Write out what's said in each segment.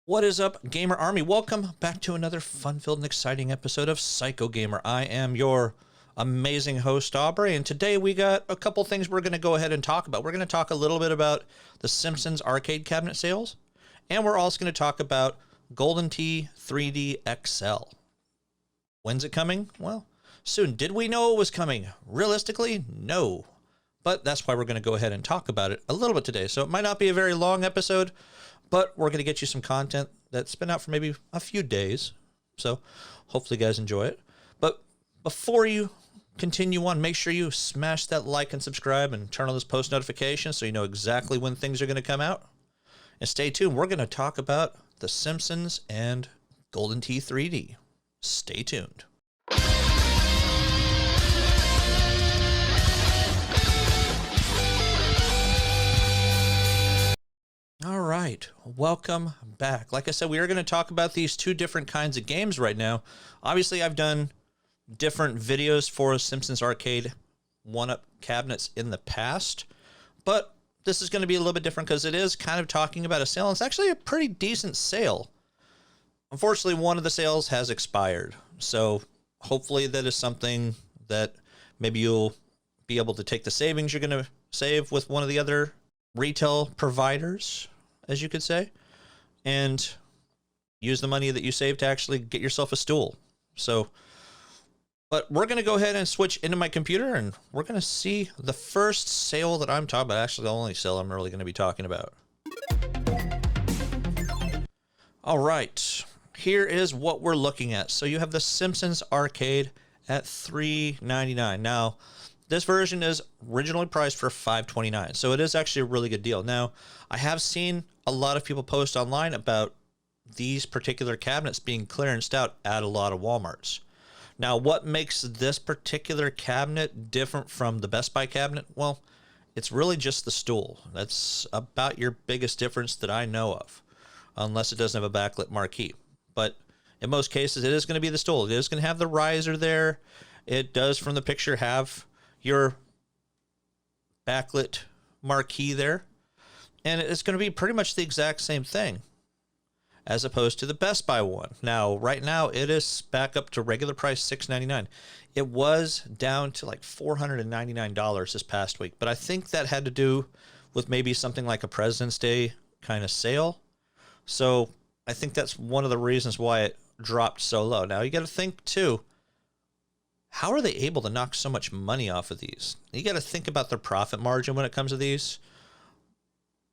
What is up, Gamer Army? Welcome back to another fun-filled and exciting episode of Psycho Gamer. I am your amazing host, Aubrey, and today we got a couple things we're going to go ahead and talk about. We're going to talk a little bit about the Simpsons arcade cabinet sales, and we're also going to talk about Golden Tee 3D XL. When's it coming? Well, soon. Did we know it was coming? Realistically, no. But that's why we're going to go ahead and talk about it a little bit today. So it might not be a very long episode, but we're going to get you some content that's been out for maybe a few days. So hopefully you guys enjoy it. But before you continue on, make sure you smash that like and subscribe and turn on those post notifications so you know exactly when things are going to come out. And stay tuned. We're going to talk about The Simpsons and Golden Tee 3D. Stay tuned. All right, welcome back. Like I said, we are going to talk about these two different kinds of games right now. Obviously, I've done different videos for Simpsons Arcade1up cabinets in the past, but this is going to be a little bit different because it is kind of talking about a sale. And it's actually a pretty decent sale. Unfortunately, one of the sales has expired, so hopefully that is something that maybe you'll be able to take the savings you're going to save with one of the other retail providers, as you could say, and use the money that you save to actually get yourself a stool. So, but we're going to go ahead and switch into my computer, and we're going to see the first sale that I'm talking about. Actually, the only sale I'm really going to be talking about. All right, here is what we're looking at. So you have the Simpsons Arcade at $3.99. Now, this version is originally priced for $5.29, so it is actually a really good deal. Now, I have seen a lot of people post online about these particular cabinets being clearanced out at a lot of Walmarts. Now, what makes this particular cabinet different from the Best Buy cabinet? Well, it's really just the stool. That's about your biggest difference that I know of, unless it doesn't have a backlit marquee. But in most cases, it is going to be the stool. It is going to have the riser there. It does, from the picture, have your backlit marquee there, and it's going to be pretty much the exact same thing as opposed to the Best Buy one. Now, right now, it is back up to regular price $6.99. It was down to like $499 this past week, but I think that had to do with maybe something like a President's Day kind of sale. So I think that's one of the reasons why it dropped so low. Now, you got to think too, how are they able to knock so much money off of these? You got to think about their profit margin when it comes to these.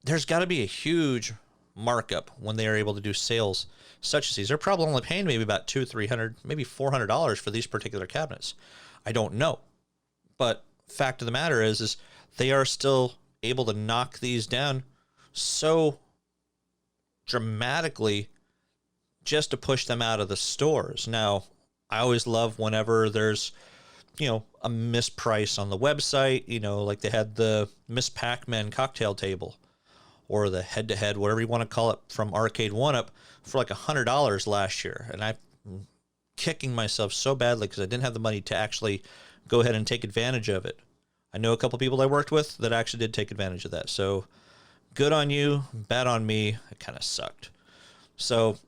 There's got to be a huge markup when they are able to do sales such as these. They're probably only paying maybe about $200, $300, maybe $400 for these particular cabinets. I don't know. But fact of the matter is they are still able to knock these down so dramatically just to push them out of the stores. Now, I always love whenever there's, a misprice on the website, like they had the Miss Pac-Man cocktail table or the head-to-head, whatever you want to call it, from Arcade1up for like $100 last year. And I'm kicking myself so badly because I didn't have the money to actually go ahead and take advantage of it. I know a couple people I worked with that actually did take advantage of that. So good on you, bad on me. It kind of sucked. So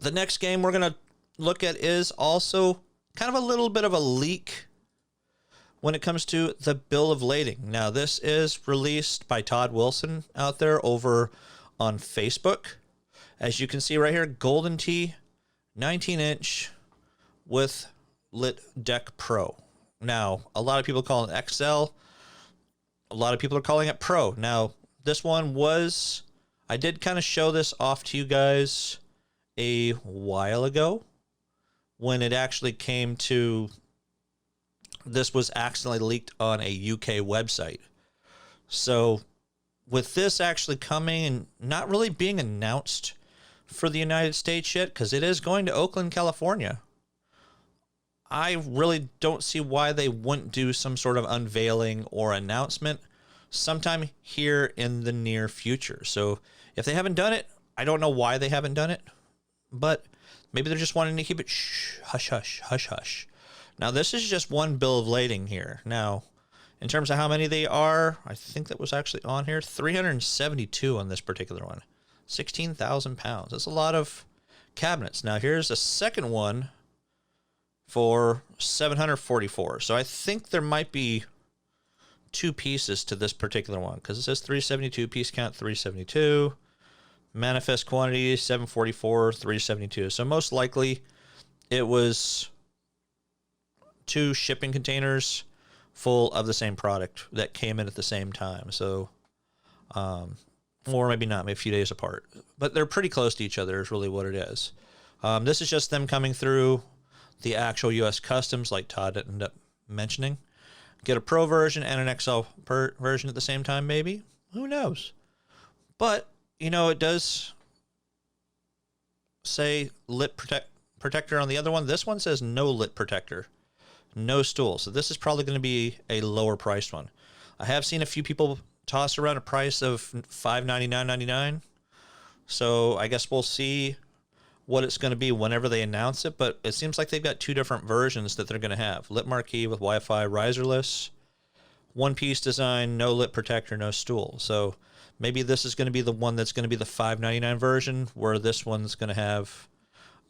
the next game we're going to look at is also kind of a little bit of a leak when it comes to the bill of lading. Now, this is released by Todd Wilson out there over on Facebook. As you can see right here, Golden Tee 19-inch with Lit Deck Pro. Now, a lot of people call it XL. A lot of people are calling it Pro. Now, this one was, I did kind of show this off to you guys a while ago, when it actually came to, this was accidentally leaked on a UK website. So with this actually coming and not really being announced for the United States yet, because it is going to Oakland, California, I really don't see why they wouldn't do some sort of unveiling or announcement sometime here in the near future. So if they haven't done it, I don't know why they haven't done it, but maybe they're just wanting to keep it hush, hush, hush, hush. Now, this is just one bill of lading here. Now, in terms of how many they are, I think that was actually on here, 372 on this particular one. 16,000 pounds. That's a lot of cabinets. Now here's a second one for 744. So I think there might be two pieces to this particular one, because it says 372, piece count 372, manifest quantity 744, 372. So most likely it was two shipping containers full of the same product that came in at the same time. So, or maybe not, maybe a few days apart, but they're pretty close to each other is really what it is. This is just them coming through the actual US customs, like Todd ended up mentioning. Get a Pro version and an XL version at the same time, maybe. Who knows? But, you know, it does say lit protector on the other one. This one says no lit protector, no stool. So this is probably going to be a lower priced one. I have seen a few people toss around a price of $599.99. So I guess we'll see what it's going to be whenever they announce it, but it seems like they've got two different versions that they're going to have. Lit marquee with Wi-Fi riserless, one-piece design, no lit protector, no stool. So maybe this is going to be the one that's going to be the $599 version, where this one's going to have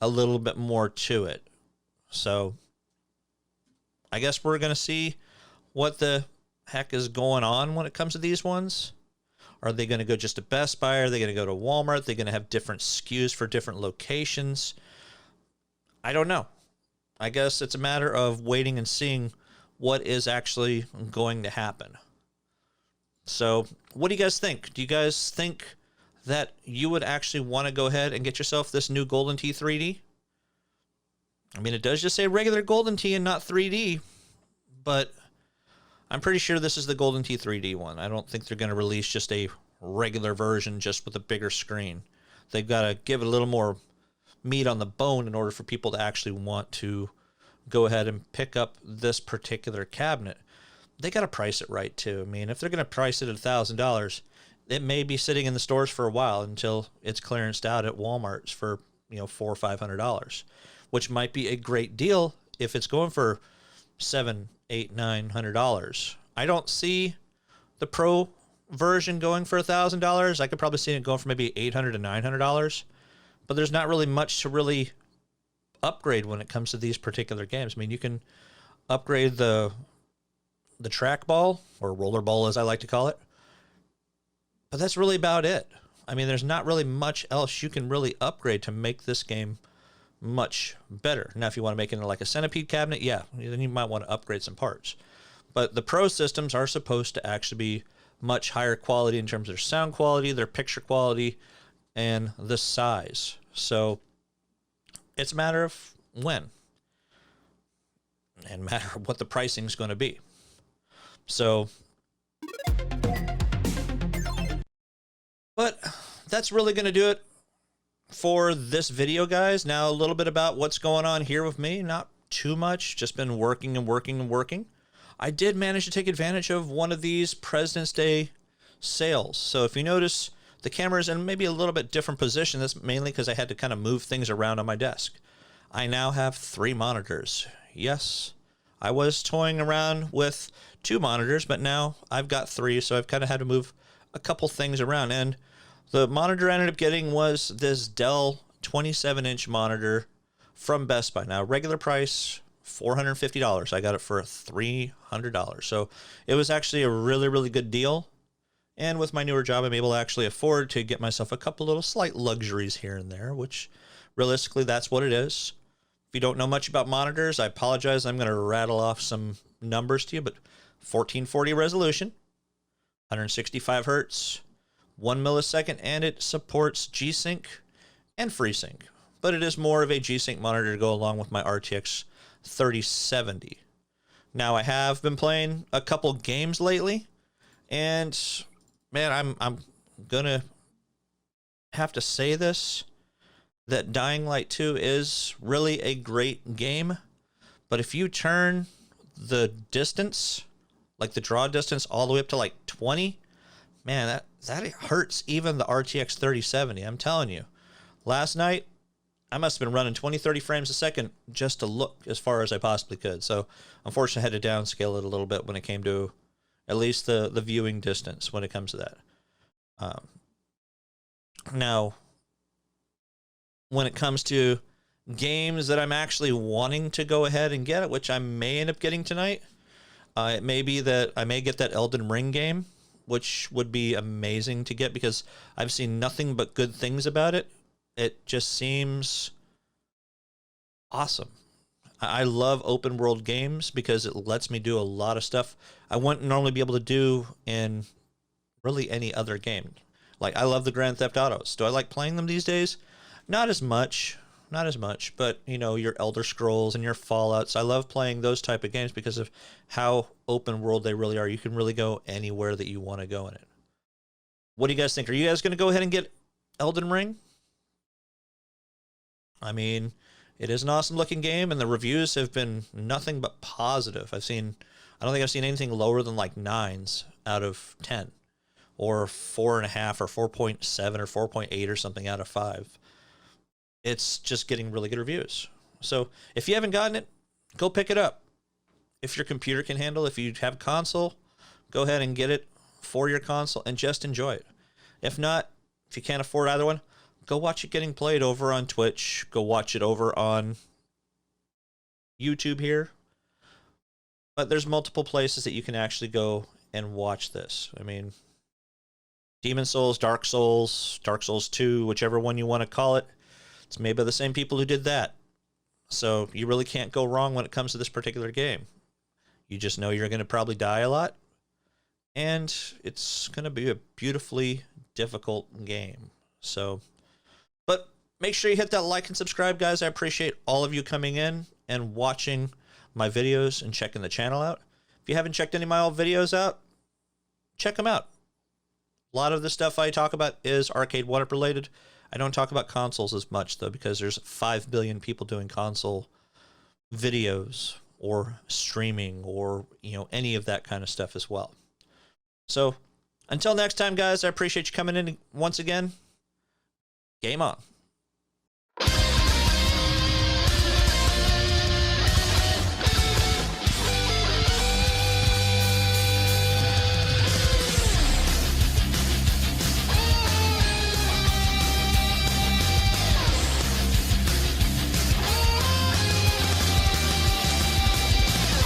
a little bit more to it. So I guess we're going to see what the heck is going on when it comes to these ones. Are they going to go just to Best Buy? Are they going to go to Walmart? Are they going to have different SKUs for different locations? I don't know. I guess it's a matter of waiting and seeing what is actually going to happen. So what do you guys think? Do you guys think that you would actually want to go ahead and get yourself this new Golden Tee 3D? I mean, it does just say regular Golden Tee and not 3D, but I'm pretty sure this is the Golden Tee 3D one. I don't think they're going to release just a regular version just with a bigger screen. They've got to give it a little more meat on the bone in order for people to actually want to go ahead and pick up this particular cabinet. They got to price it right too. I mean, if they're going to price it at $1,000, it may be sitting in the stores for a while until it's clearanced out at Walmart's for, you know, $400 or $500, which might be a great deal if it's going for $700, $800, $900. I don't see the Pro version going for $1,000. I could probably see it going for maybe $800 to $900, but there's not really much to really upgrade when it comes to these particular games. I mean, you can upgrade the trackball, or rollerball as I like to call it, but that's really about it. I mean, there's not really much else you can really upgrade to make this game much better. Now, if you want to make it into like a centipede cabinet, yeah, then you might want to upgrade some parts. But the Pro systems are supposed to actually be much higher quality in terms of their sound quality, their picture quality, and the size. So it's a matter of when, and a matter of what the pricing is going to be. So, but that's really going to do it for this video, guys. Now, a little bit about what's going on here with me. Not too much, just been working and working and working. I did manage to take advantage of one of these President's Day sales. So if you notice, the camera's in maybe a little bit different position. That's mainly because I had to kind of move things around on my desk. I now have 3 monitors. Yes, I was toying around with 2 monitors, but now I've got 3, so I've kind of had to move a couple things around. And the monitor I ended up getting was this Dell 27-inch monitor from Best Buy. Now, regular price, $450. I got it for $300. So it was actually a really, really good deal. And with my newer job, I'm able to actually afford to get myself a couple little slight luxuries here and there, which realistically, that's what it is. If you don't know much about monitors, I apologize. I'm going to rattle off some numbers to you, but 1440 resolution, 165 hertz, 1 millisecond, and it supports G-Sync and FreeSync. But it is more of a G-Sync monitor to go along with my RTX 3070. Now, I have been playing a couple games lately, and man, I'm gonna have to say this, that Dying Light 2 is really a great game, but if you turn the distance, like the draw distance, all the way up to like 20, man, that hurts even the RTX 3070. I'm telling you, last night I must have been running 20, 30 frames a second just to look as far as I possibly could. So unfortunately, I had to downscale it a little bit when it came to at least the viewing distance when it comes to that. Now, when it comes to games that I'm actually wanting to go ahead and get, which I may end up getting tonight, it may be that I may get that Elden Ring game, which would be amazing to get because I've seen nothing but good things about it. It just seems awesome. I love open world games because it lets me do a lot of stuff I wouldn't normally be able to do in really any other game. Like, I love the Grand Theft Autos. Do I like playing them these days? Not as much. Not as much, but you know, your Elder Scrolls and your Fallouts. I love playing those type of games because of how open world they really are. You can really go anywhere that you want to go in it. What do you guys think? Are you guys going to go ahead and get Elden Ring? I mean, it is an awesome looking game, and the reviews have been nothing but positive. I don't think I've seen anything lower than like 9s out of 10, or 4.5, or 4.7, or 4.8, or something out of 5. It's just getting really good reviews. So if you haven't gotten it, go pick it up. If your computer can handle, if you have a console, go ahead and get it for your console and just enjoy it. If not, if you can't afford either one, go watch it getting played over on Twitch. Go watch it over on YouTube here. But there's multiple places that you can actually go and watch this. I mean, Demon Souls, Dark Souls 2, whichever one you want to call it. It's made by the same people who did that. So you really can't go wrong when it comes to this particular game. You just know you're going to probably die a lot. And it's going to be a beautifully difficult game. So, but make sure you hit that like and subscribe, guys. I appreciate all of you coming in and watching my videos and checking the channel out. If you haven't checked any of my old videos out, check them out. A lot of the stuff I talk about is Arcade1up related. I don't talk about consoles as much, though, because there's 5 billion people doing console videos or streaming or, you know, any of that kind of stuff as well. So until next time, guys, I appreciate you coming in once again. Game on.